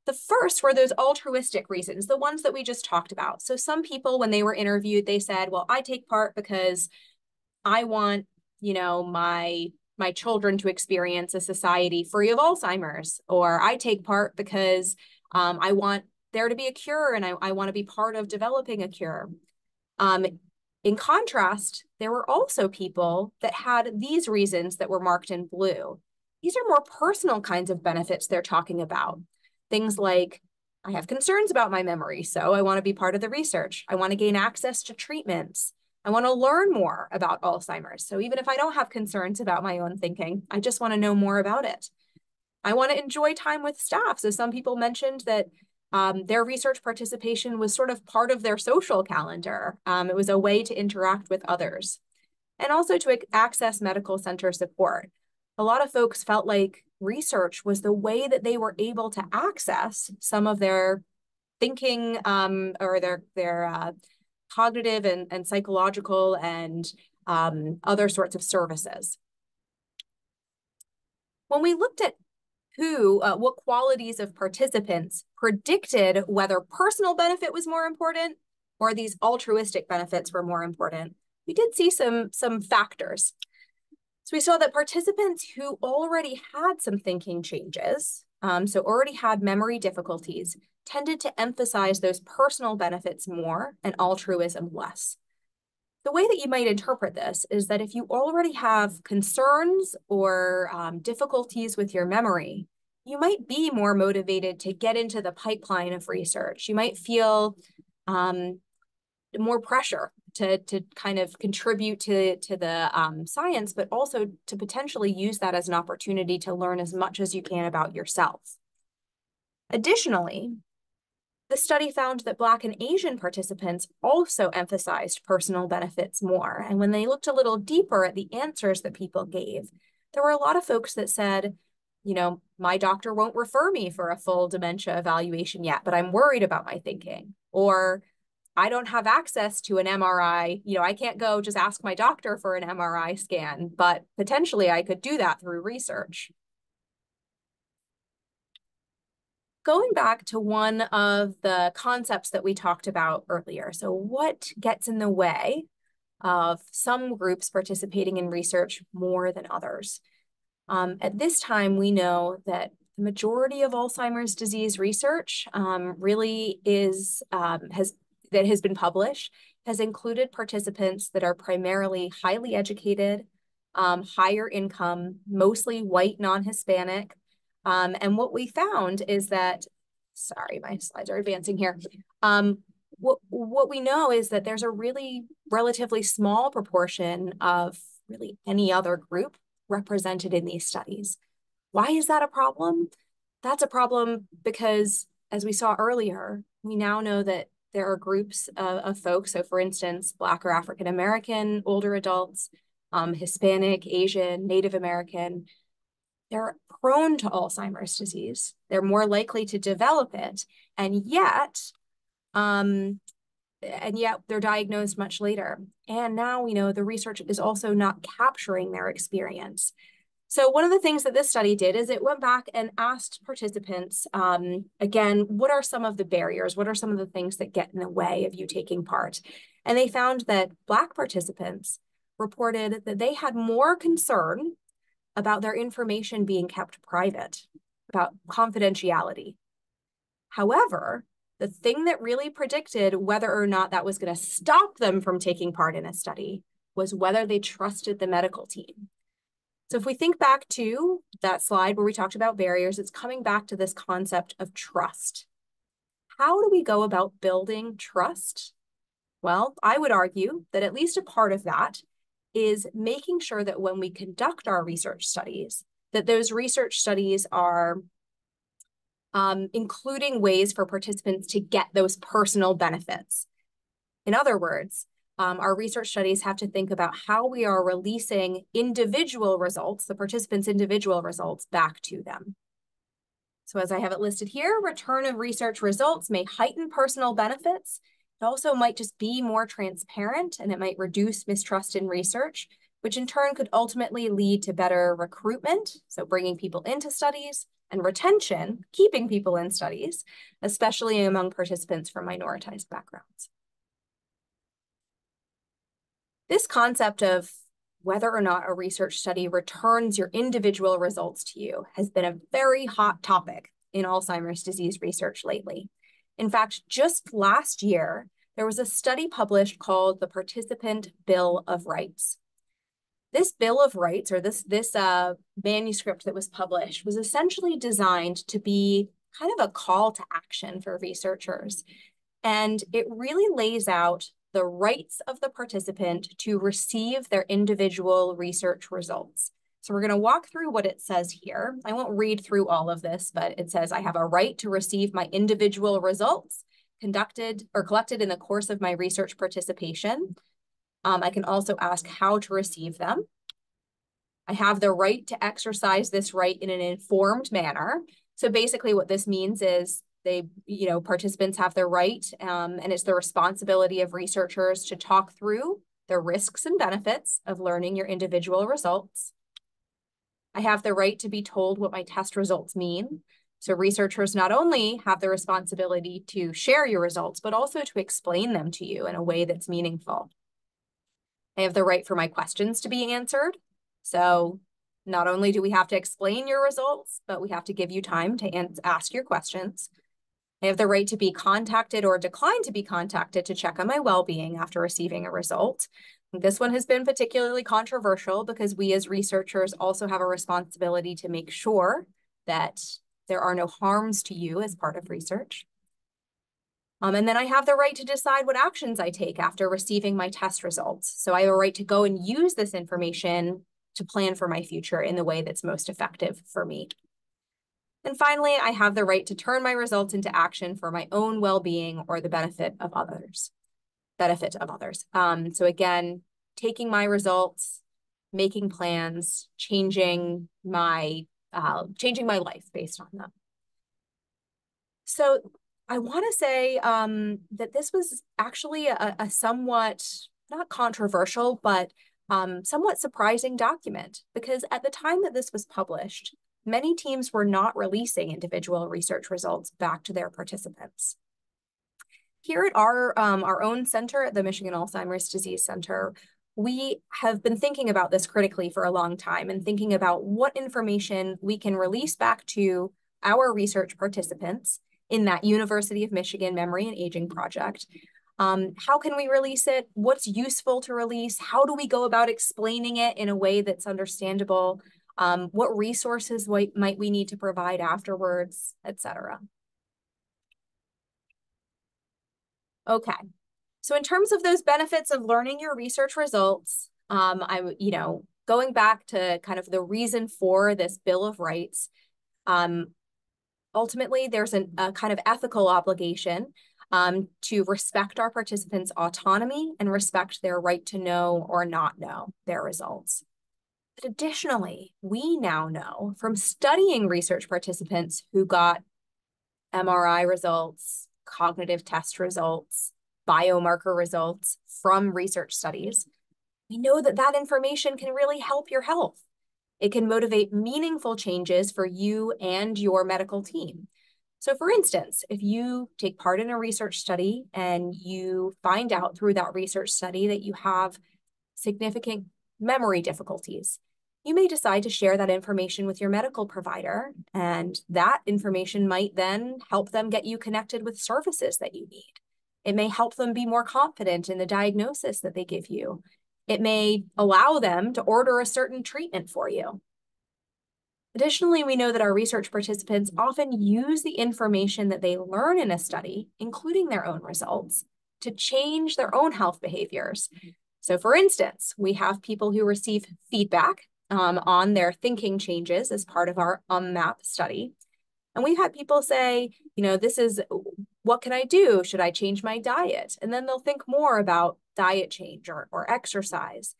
The first were those altruistic reasons, the ones that we just talked about. So some people, when they were interviewed, they said, well, I take part because I want, my children to experience a society free of Alzheimer's, or I take part because I want there to be a cure and I want to be part of developing a cure. In contrast, there were also people that had these reasons that were marked in blue. These are more personal kinds of benefits they're talking about. Things like, I have concerns about my memory, so I want to be part of the research. I want to gain access to treatments. I want to learn more about Alzheimer's. So even if I don't have concerns about my own thinking, I just want to know more about it. I want to enjoy time with staff. So some people mentioned that their research participation was sort of part of their social calendar. It was a way to interact with others and also to access medical center support. A lot of folks felt like research was the way that they were able to access some of their thinking or their cognitive and psychological and other sorts of services. When we looked at what qualities of participants predicted whether personal benefit was more important or these altruistic benefits were more important, we did see some factors. So we saw that participants who already had some thinking changes, so already had memory difficulties, tended to emphasize those personal benefits more and altruism less. The way that you might interpret this is that if you already have concerns or difficulties with your memory, you might be more motivated to get into the pipeline of research. You might feel more pressure to kind of contribute to the science, but also to potentially use that as an opportunity to learn as much as you can about yourself. Additionally, the study found that Black and Asian participants also emphasized personal benefits more. And when they looked a little deeper at the answers that people gave, there were a lot of folks that said, my doctor won't refer me for a full dementia evaluation yet, but I'm worried about my thinking. Or I don't have access to an MRI. I can't go just ask my doctor for an MRI scan, but potentially I could do that through research. Going back to one of the concepts that we talked about earlier. So what gets in the way of some groups participating in research more than others? At this time, we know that the majority of Alzheimer's disease research really has been published has included participants that are primarily highly educated, higher income, mostly white, non-Hispanic. And what we found is that, sorry, my slides are advancing here. What we know is that there's a really relatively small proportion of really any other group represented in these studies. Why is that a problem? That's a problem because, as we saw earlier, we now know that there are groups of folks. So for instance, Black or African American older adults, Hispanic, Asian, Native American, they're prone to Alzheimer's disease. They're more likely to develop it. And yet they're diagnosed much later. And now we know the research is also not capturing their experience. So one of the things that this study did is it went back and asked participants, again, what are some of the barriers? What are some of the things that get in the way of you taking part? And they found that Black participants reported that they had more concern about their information being kept private, about confidentiality. However, the thing that really predicted whether or not that was going to stop them from taking part in a study was whether they trusted the medical team. So if we think back to that slide where we talked about barriers, it's coming back to this concept of trust. How do we go about building trust? Well, I would argue that at least a part of that is making sure that when we conduct our research studies, that those research studies are including ways for participants to get those personal benefits. In other words, our research studies have to think about how we are releasing individual results, the participants' individual results, back to them. So as I have it listed here, return of research results may heighten personal benefits. It also might just be more transparent, and it might reduce mistrust in research, which in turn could ultimately lead to better recruitment, so bringing people into studies, and retention, keeping people in studies, especially among participants from minoritized backgrounds. This concept of whether or not a research study returns your individual results to you has been a very hot topic in Alzheimer's disease research lately. In fact, just last year, there was a study published called the Participant Bill of Rights. This Bill of Rights, or this manuscript that was published, was essentially designed to be kind of a call to action for researchers. And it really lays out the rights of the participant to receive their individual research results. So we're going to walk through what it says here. I won't read through all of this, but it says I have a right to receive my individual results conducted or collected in the course of my research participation. I can also ask how to receive them. I have the right to exercise this right in an informed manner. So basically what this means is participants have the right, and it's the responsibility of researchers to talk through the risks and benefits of learning your individual results. I have the right to be told what my test results mean. So researchers not only have the responsibility to share your results, but also to explain them to you in a way that's meaningful. I have the right for my questions to be answered. So not only do we have to explain your results, but we have to give you time to ask your questions. I have the right to be contacted or decline to be contacted to check on my well-being after receiving a result. This one has been particularly controversial because we as researchers also have a responsibility to make sure that there are no harms to you as part of research. And then I have the right to decide what actions I take after receiving my test results. So I have a right to go and use this information to plan for my future in the way that's most effective for me. And finally, I have the right to turn my results into action for my own well-being or the benefit of others. So again, taking my results, making plans, changing my life based on them. So I want to say that this was actually a somewhat, not controversial, but somewhat surprising document, because at the time that this was published, many teams were not releasing individual research results back to their participants. Here at our own center at the Michigan Alzheimer's Disease Center, we have been thinking about this critically for a long time and thinking about what information we can release back to our research participants in that University of Michigan Memory and Aging Project. How can we release it? What's useful to release? How do we go about explaining it in a way that's understandable? What resources might we need to provide afterwards, etc. Okay, so in terms of those benefits of learning your research results, going back to kind of the reason for this Bill of Rights, ultimately there's a kind of ethical obligation to respect our participants' autonomy and respect their right to know or not know their results. But additionally, we now know from studying research participants who got MRI results, cognitive test results, biomarker results from research studies, we know that that information can really help your health. It can motivate meaningful changes for you and your medical team. So for instance, if you take part in a research study and you find out through that research study that you have significant memory difficulties, you may decide to share that information with your medical provider, and that information might then help them get you connected with services that you need. It may help them be more confident in the diagnosis that they give you. It may allow them to order a certain treatment for you. Additionally, we know that our research participants often use the information that they learn in a study, including their own results, to change their own health behaviors. So for instance, we have people who receive feedback on their thinking changes as part of our MAP study. And we've had people say, this is, what can I do? Should I change my diet? And then they'll think more about diet change or exercise.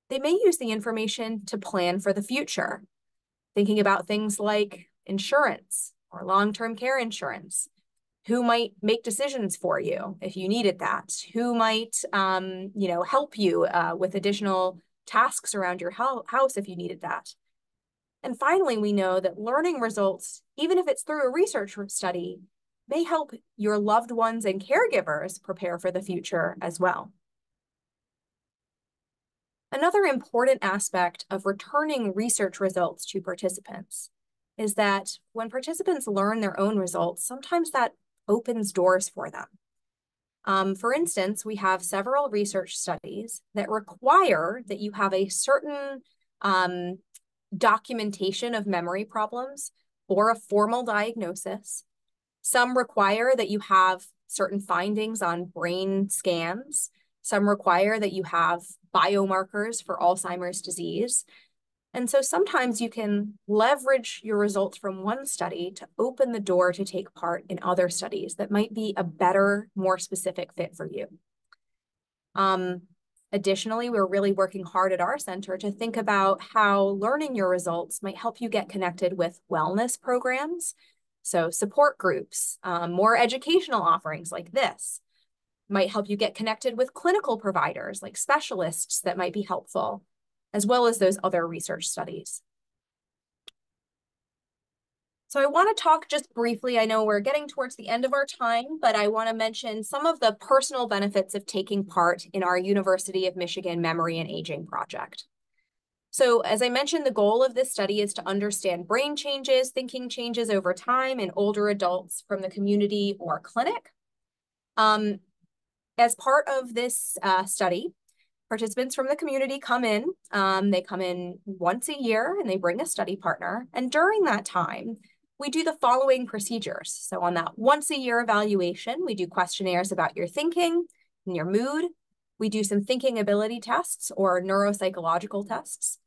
They may use the information to plan for the future, thinking about things like insurance or long-term care insurance. Who might make decisions for you if you needed that? Who might, help you with additional tasks around your house if you needed that? And finally, we know that learning results, even if it's through a research study, may help your loved ones and caregivers prepare for the future as well. Another important aspect of returning research results to participants is that when participants learn their own results, sometimes that opens doors for them. For instance, we have several research studies that require that you have a certain documentation of memory problems or a formal diagnosis. Some require that you have certain findings on brain scans. Some require that you have biomarkers for Alzheimer's disease. And so sometimes you can leverage your results from one study to open the door to take part in other studies that might be a better, more specific fit for you. Additionally, we're really working hard at our center to think about how learning your results might help you get connected with wellness programs. So support groups, more educational offerings like this might help you get connected with clinical providers like specialists that might be helpful, as well as those other research studies. So I want to talk just briefly, I know we're getting towards the end of our time, but I want to mention some of the personal benefits of taking part in our University of Michigan Memory and Aging Project. So as I mentioned, the goal of this study is to understand brain changes, thinking changes over time in older adults from the community or clinic. As part of this study, participants from the community come in. They come in once a year and they bring a study partner. And during that time, we do the following procedures. So on that once a year evaluation, we do questionnaires about your thinking and your mood. We do some thinking ability tests or neuropsychological tests.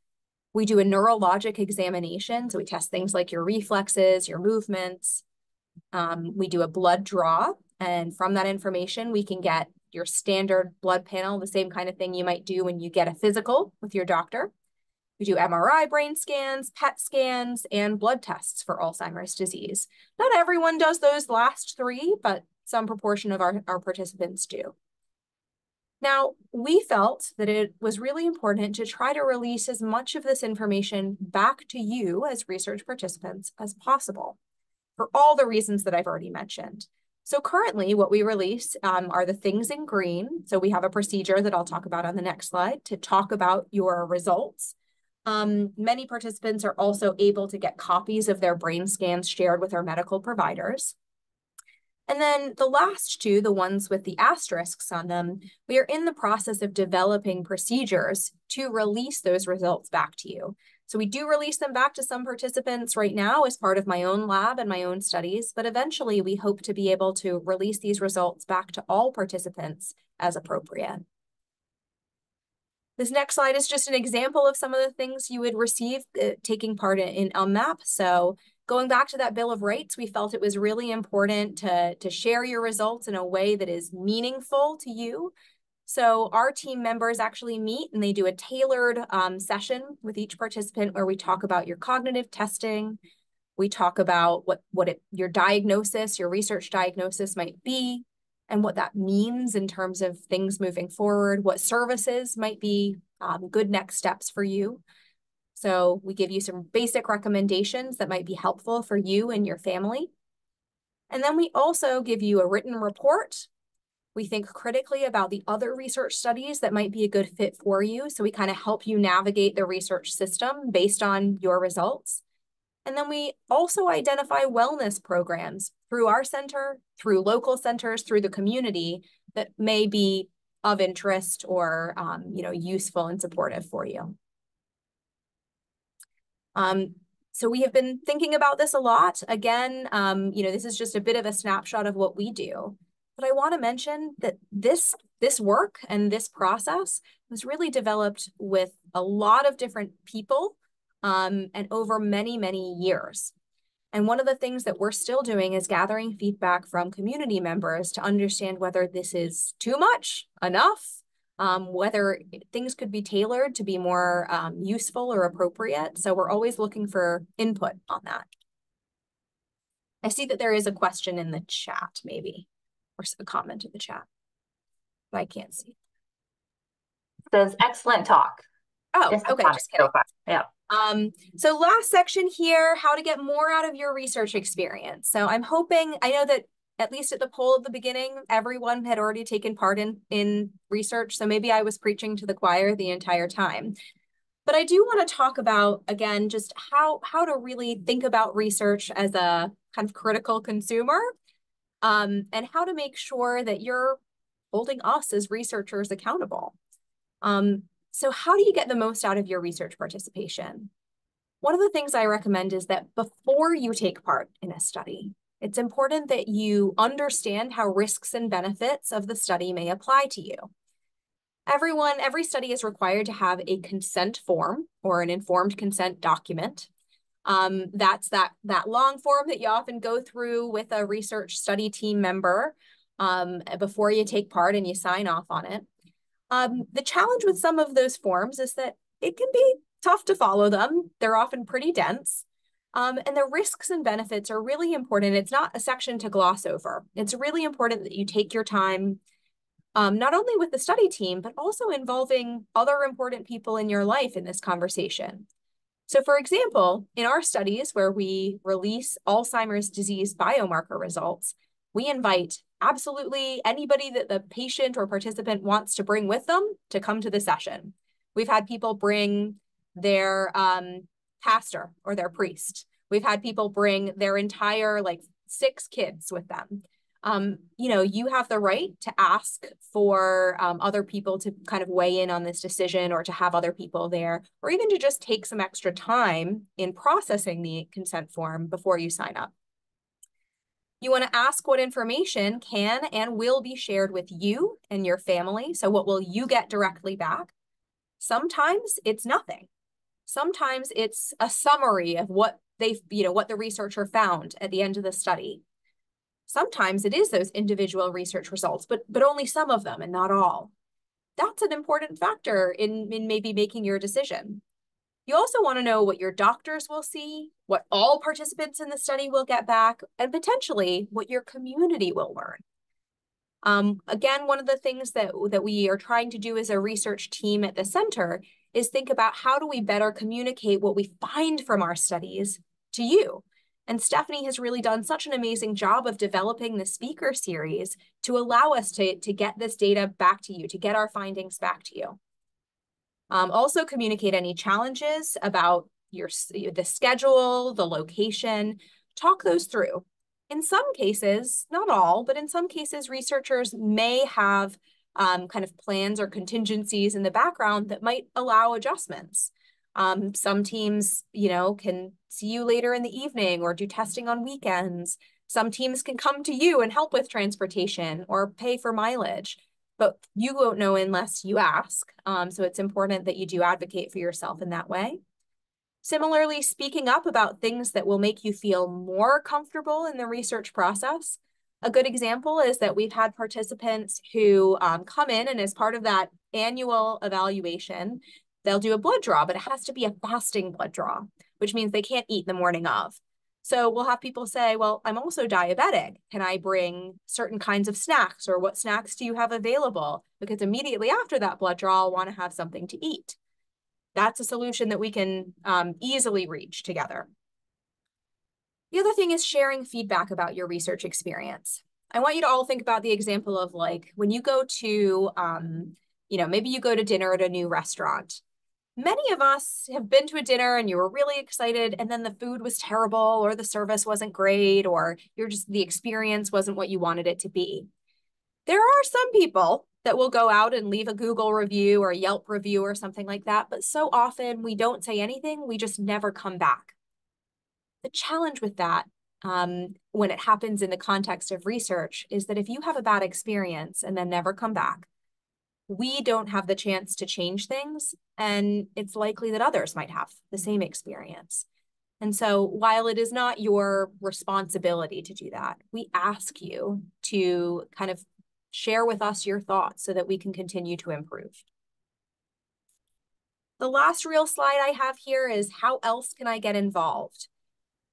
We do a neurologic examination. So we test things like your reflexes, your movements. We do a blood draw. And from that information, we can get your standard blood panel, the same kind of thing you might do when you get a physical with your doctor. We do MRI brain scans, PET scans, and blood tests for Alzheimer's disease. Not everyone does those last three, but some proportion of our participants do. Now, we felt that it was really important to try to release as much of this information back to you as research participants as possible for all the reasons that I've already mentioned. So currently what we release are the things in green. So we have a procedure that I'll talk about on the next slide to talk about your results. Many participants are also able to get copies of their brain scans shared with our medical providers. And then the last two, the ones with the asterisks on them, we are in the process of developing procedures to release those results back to you. So we do release them back to some participants right now as part of my own lab and my own studies, but eventually we hope to be able to release these results back to all participants as appropriate. This next slide is just an example of some of the things you would receive taking part in UMMAP. So going back to that Bill of Rights, we felt it was really important to share your results in a way that is meaningful to you. So our team members actually meet and they do a tailored session with each participant where we talk about your cognitive testing. We talk about your diagnosis, your research diagnosis might be, and what that means in terms of things moving forward, what services might be good next steps for you. So we give you some basic recommendations that might be helpful for you and your family. And then we also give you a written report. We think critically about the other research studies that might be a good fit for you. So we kind of help you navigate the research system based on your results. And then we also identify wellness programs through our center, through local centers, through the community that may be of interest or useful and supportive for you. So we have been thinking about this a lot. Again, this is just a bit of a snapshot of what we do. But I want to mention that this work and this process was really developed with a lot of different people and over many, many years. And one of the things that we're still doing is gathering feedback from community members to understand whether this is too much, enough, whether things could be tailored to be more useful or appropriate. So we're always looking for input on that. I see that there is a question in the chat, maybe, or a comment in the chat, but I can't see. It says, excellent talk. Oh, okay, just kidding. So far. Yeah. So last section here, how to get more out of your research experience. So I'm hoping, I know that at least at the poll at the beginning, everyone had already taken part in research. So maybe I was preaching to the choir the entire time. But I do want to talk about, again, just how to really think about research as a kind of critical consumer, and how to make sure that you're holding us as researchers accountable. So how do you get the most out of your research participation? One of the things I recommend is that before you take part in a study, it's important that you understand how risks and benefits of the study may apply to you. Every study is required to have a consent form or an informed consent document. That's that long form that you often go through with a research study team member before you take part and you sign off on it. The challenge with some of those forms is that it can be tough to follow them. They're often pretty dense. And the risks and benefits are really important. It's not a section to gloss over. It's really important that you take your time, not only with the study team, but also involving other important people in your life in this conversation. So for example, in our studies where we release Alzheimer's disease biomarker results, we invite absolutely anybody that the patient or participant wants to bring with them to come to the session. We've had people bring their pastor or their priest. We've had people bring their entire 6 kids with them. You have the right to ask for other people to kind of weigh in on this decision, or to have other people there, or even to just take some extra time in processing the consent form before you sign up. You want to ask what information can and will be shared with you and your family. So what will you get directly back? Sometimes it's nothing. Sometimes it's a summary of what what the researcher found at the end of the study. Sometimes it is those individual research results, but only some of them and not all. That's an important factor in maybe making your decision. You also want to know what your doctors will see, what all participants in the study will get back, and potentially what your community will learn. Again, one of the things that we are trying to do as a research team at the center is think about how do we better communicate what we find from our studies to you. And Stephanie has really done such an amazing job of developing the speaker series to allow us to get this data back to you, to get our findings back to you. Also communicate any challenges about the schedule, the location, talk those through. In some cases, not all, but in some cases, researchers may have kind of plans or contingencies in the background that might allow adjustments. Some teams, can see you later in the evening or do testing on weekends. Some teams can come to you and help with transportation or pay for mileage, but you won't know unless you ask. So it's important that you do advocate for yourself in that way. Similarly, speaking up about things that will make you feel more comfortable in the research process. A good example is that we've had participants who come in, and as part of that annual evaluation, they'll do a blood draw, but it has to be a fasting blood draw, which means they can't eat the morning of. So we'll have people say, well, I'm also diabetic. Can I bring certain kinds of snacks, or what snacks do you have available? Because immediately after that blood draw, I'll want to have something to eat. That's a solution that we can easily reach together. The other thing is sharing feedback about your research experience. I want you to all think about the example of when you go to, maybe you go to dinner at a new restaurant. Many of us have been to a dinner and you were really excited, and then the food was terrible, or the service wasn't great, or the experience wasn't what you wanted it to be. There are some people that will go out and leave a Google review or a Yelp review or something like that, but so often we don't say anything, we just never come back. The challenge with that, when it happens in the context of research, is that if you have a bad experience and then never come back, we don't have the chance to change things, and it's likely that others might have the same experience. And so while it is not your responsibility to do that, we ask you to kind of share with us your thoughts so that we can continue to improve. The last real slide I have here is how else can I get involved?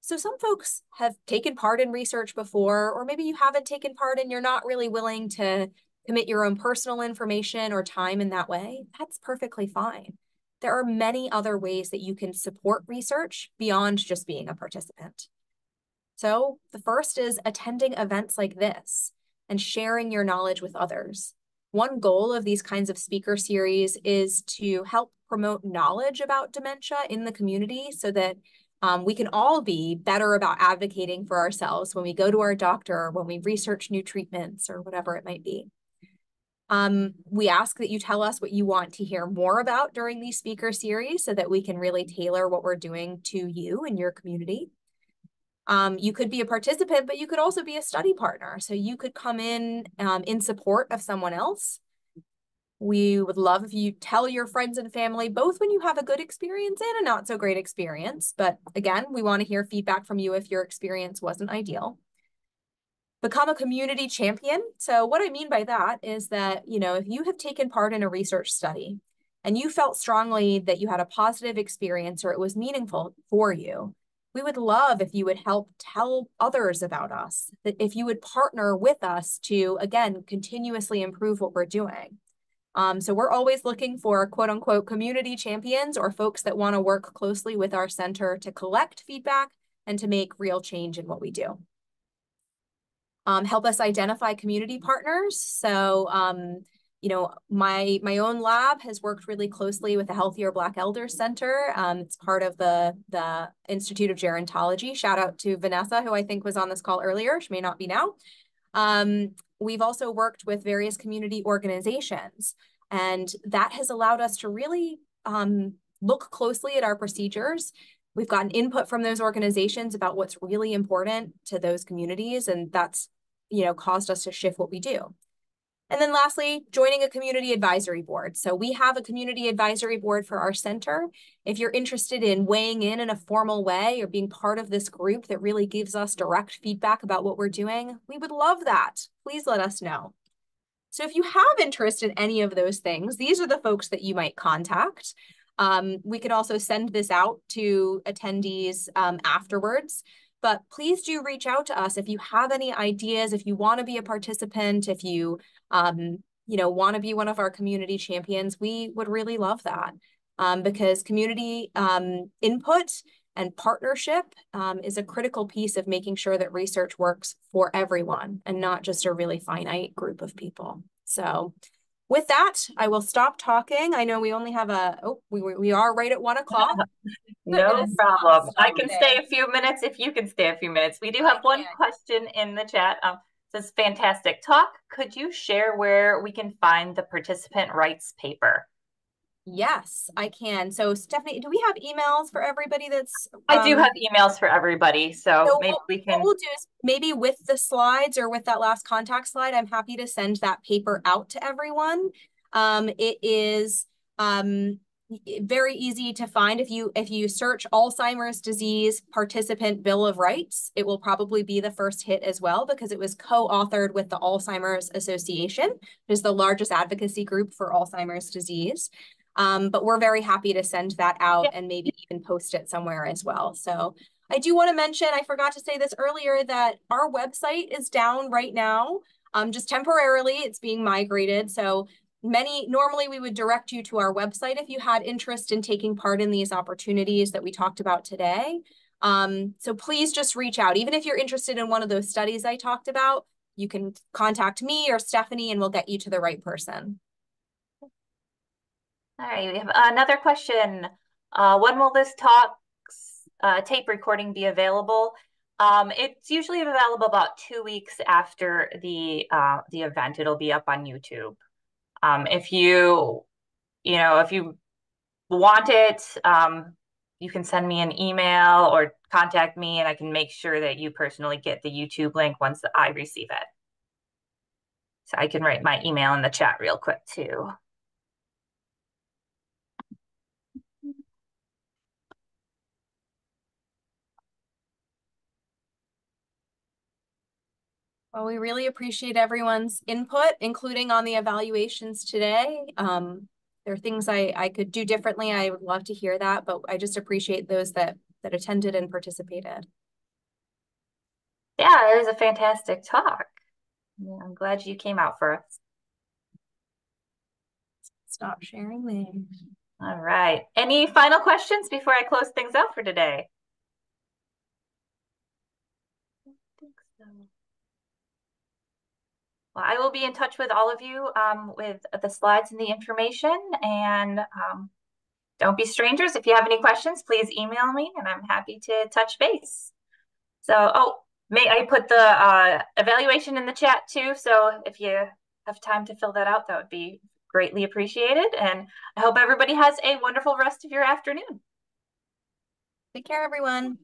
So some folks have taken part in research before, or maybe you haven't taken part and you're not really willing to commit your own personal information or time in that way. That's perfectly fine. There are many other ways that you can support research beyond just being a participant. So the first is attending events like this and sharing your knowledge with others. One goal of these kinds of speaker series is to help promote knowledge about dementia in the community so that we can all be better about advocating for ourselves when we go to our doctor, when we research new treatments or whatever it might be. We ask that you tell us what you want to hear more about during these speaker series so that we can really tailor what we're doing to you and your community. You could be a participant, but you could also be a study partner. So you could come in support of someone else. We would love if you tell your friends and family, both when you have a good experience and a not so great experience. But again, we want to hear feedback from you if your experience wasn't ideal. Become a community champion. So what I mean by that is that, if you have taken part in a research study and you felt strongly that you had a positive experience or it was meaningful for you, we would love if you would help tell others about us, that if you would partner with us to, again, continuously improve what we're doing. So we're always looking for quote unquote community champions or folks that want to work closely with our center to collect feedback and to make real change in what we do. Help us identify community partners. So, my own lab has worked really closely with the Healthier Black Elders Center. It's part of the Institute of Gerontology. Shout out to Vanessa, who I think was on this call earlier. She may not be now. We've also worked with various community organizations, and that has allowed us to really look closely at our procedures. We've gotten input from those organizations about what's really important to those communities, and that's, caused us to shift what we do. And then lastly, joining a community advisory board. So we have a community advisory board for our center. If you're interested in weighing in a formal way or being part of this group that really gives us direct feedback about what we're doing, we would love that. Please let us know. So if you have interest in any of those things, these are the folks that you might contact. We can also send this out to attendees afterwards, but please do reach out to us if you have any ideas, if you want to be a participant, if you want to be one of our community champions. We would really love that because community input and partnership is a critical piece of making sure that research works for everyone and not just a really finite group of people. So with that, I will stop talking. I know we only have we are right at 1 o'clock. I'm No gonna problem. I stop can stay there. a few minutes if you can stay a few minutes. We do I have one can. question in the chat. Says fantastic talk. Could you share where we can find the participant rights paper? Yes, I can. So Stephanie, do we have emails for everybody that's I do have emails for everybody, so so maybe we what can. we'll do is maybe with the slides or with that last contact slide, I'm happy to send that paper out to everyone. It is very easy to find. If you search Alzheimer's disease participant Bill of Rights, it will probably be the first hit as well because it was co-authored with the Alzheimer's Association, which is the largest advocacy group for Alzheimer's disease. But we're very happy to send that out and maybe even post it somewhere as well. So I do want to mention, I forgot to say this earlier, that our website is down right now, just temporarily. It's being migrated. So normally we would direct you to our website if you had interest in taking part in these opportunities that we talked about today. So please just reach out. Even if you're interested in one of those studies I talked about, you can contact me or Stephanie and we'll get you to the right person. All right, we have another question. When will this tape recording be available? It's usually available about 2 weeks after the event. It'll be up on YouTube. If if you want it, you can send me an email or contact me, and I can make sure that you personally get the YouTube link once I receive it. So I can write my email in the chat real quick too. Well, we really appreciate everyone's input, including on the evaluations today. There are things I could do differently. I would love to hear that, but I just appreciate those that attended and participated. Yeah, it was a fantastic talk. Yeah, I'm glad you came out for us. Stop sharing there. All right. Any final questions before I close things out for today? I don't think so. Well, I will be in touch with all of you with the slides and the information. And don't be strangers. If you have any questions, please email me and I'm happy to touch base. So, oh, may I put the evaluation in the chat too? So if you have time to fill that out, that would be greatly appreciated. And I hope everybody has a wonderful rest of your afternoon. Take care, everyone.